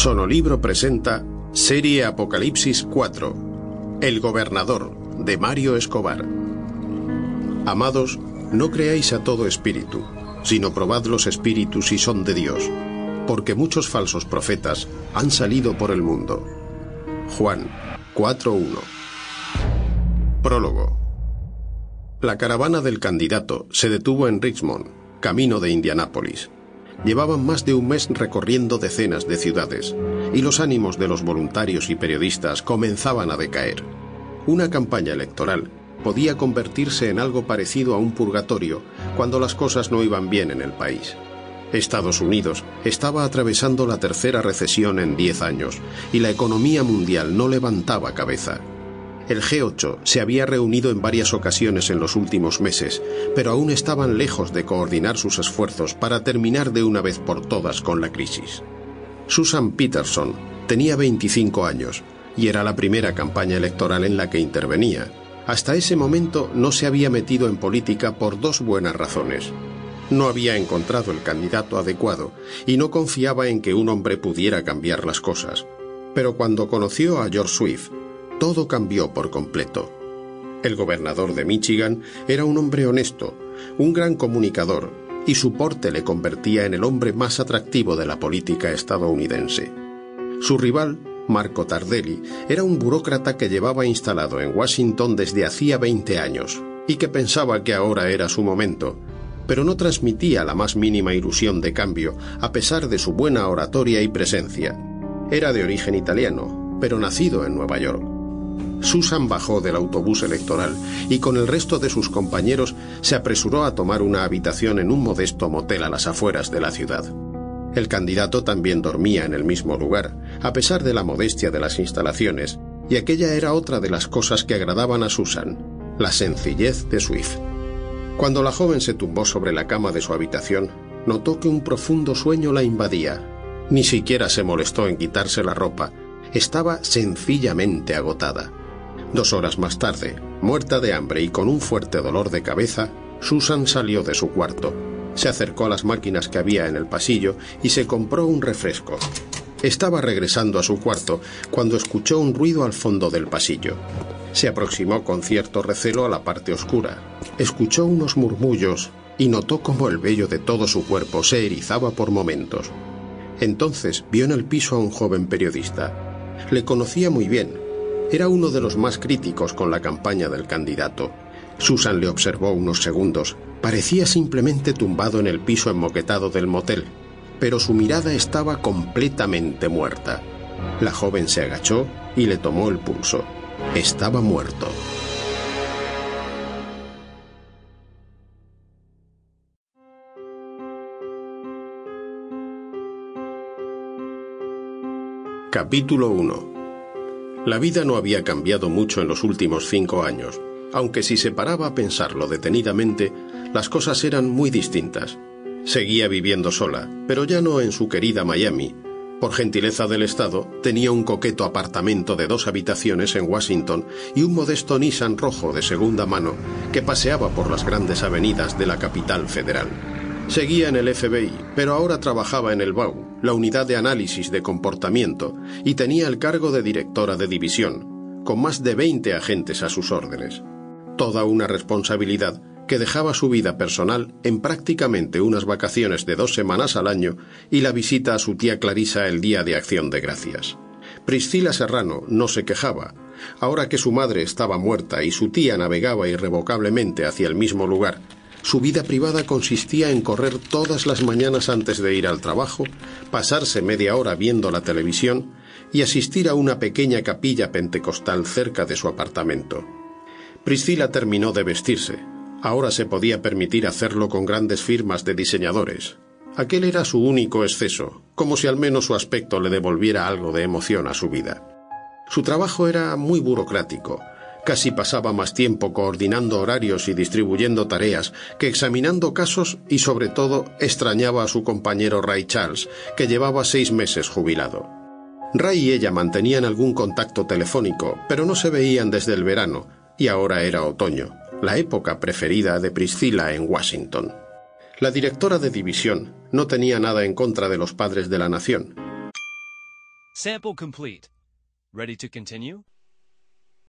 Sonolibro presenta Serie Apocalipsis 4, El Gobernador, de Mario Escobar. Amados, no creáis a todo espíritu, sino probad los espíritus si son de Dios, porque muchos falsos profetas han salido por el mundo. Juan 4:1. Prólogo. La caravana del candidato se detuvo en Richmond, camino de Indianápolis. Llevaban más de un mes recorriendo decenas de ciudades, y los ánimos de los voluntarios y periodistas comenzaban a decaer. Una campaña electoral podía convertirse en algo parecido a un purgatorio cuando las cosas no iban bien en el país. Estados Unidos estaba atravesando la tercera recesión en 10 años, y la economía mundial no levantaba cabeza. El G8 se había reunido en varias ocasiones en los últimos meses, pero aún estaban lejos de coordinar sus esfuerzos para terminar de una vez por todas con la crisis. Susan Peterson tenía 25 años y era la primera campaña electoral en la que intervenía. Hasta ese momento no se había metido en política por dos buenas razones. No había encontrado el candidato adecuado y no confiaba en que un hombre pudiera cambiar las cosas. Pero cuando conoció a George Swift, todo cambió por completo. El gobernador de Michigan era un hombre honesto, un gran comunicador, y su porte le convertía en el hombre más atractivo de la política estadounidense. Su rival, Marco Tardelli, era un burócrata que llevaba instalado en Washington desde hacía 20 años, y que pensaba que ahora era su momento, pero no transmitía la más mínima ilusión de cambio, a pesar de su buena oratoria y presencia. Era de origen italiano, pero nacido en Nueva York. Susan bajó del autobús electoral y con el resto de sus compañeros se apresuró a tomar una habitación en un modesto motel a las afueras de la ciudad. El candidato también dormía en el mismo lugar, a pesar de la modestia de las instalaciones, y aquella era otra de las cosas que agradaban a Susan, la sencillez de Swift. Cuando la joven se tumbó sobre la cama de su habitación, notó que un profundo sueño la invadía. Ni siquiera se molestó en quitarse la ropa, estaba sencillamente agotada. 2 horas más tarde, muerta de hambre y con un fuerte dolor de cabeza, Susan salió de su cuarto. Se acercó a las máquinas que había en el pasillo y se compró un refresco. Estaba regresando a su cuarto cuando escuchó un ruido al fondo del pasillo. Se aproximó con cierto recelo a la parte oscura. Escuchó unos murmullos y notó cómo el vello de todo su cuerpo se erizaba por momentos. Entonces vio en el piso a un joven periodista. Le conocía muy bien. Era uno de los más críticos con la campaña del candidato. Susan le observó unos segundos. Parecía simplemente tumbado en el piso enmoquetado del motel, pero su mirada estaba completamente muerta. La joven se agachó y le tomó el pulso. Estaba muerto. Capítulo 1. La vida no había cambiado mucho en los últimos 5 años, aunque si se paraba a pensarlo detenidamente, las cosas eran muy distintas. Seguía viviendo sola, pero ya no en su querida Miami. Por gentileza del Estado, tenía un coqueto apartamento de 2 habitaciones en Washington y un modesto Nissan rojo de segunda mano que paseaba por las grandes avenidas de la capital federal. Seguía en el FBI, pero ahora trabajaba en el BAU, la unidad de análisis de comportamiento, y tenía el cargo de directora de división, con más de 20 agentes a sus órdenes. Toda una responsabilidad que dejaba su vida personal en prácticamente unas vacaciones de 2 semanas al año y la visita a su tía Clarisa el día de Acción de Gracias. Priscila Serrano no se quejaba. Ahora que su madre estaba muerta y su tía navegaba irrevocablemente hacia el mismo lugar, su vida privada consistía en correr todas las mañanas antes de ir al trabajo, pasarse media hora viendo la televisión y asistir a una pequeña capilla pentecostal cerca de su apartamento. Priscila terminó de vestirse. Ahora se podía permitir hacerlo con grandes firmas de diseñadores. Aquel era su único exceso, como si al menos su aspecto le devolviera algo de emoción a su vida. Su trabajo era muy burocrático. Casi pasaba más tiempo coordinando horarios y distribuyendo tareas que examinando casos y, sobre todo, extrañaba a su compañero Ray Charles, que llevaba 6 meses jubilado. Ray y ella mantenían algún contacto telefónico, pero no se veían desde el verano, y ahora era otoño, la época preferida de Priscila en Washington. La directora de división no tenía nada en contra de los padres de la nación. Sample complete. Ready to continue?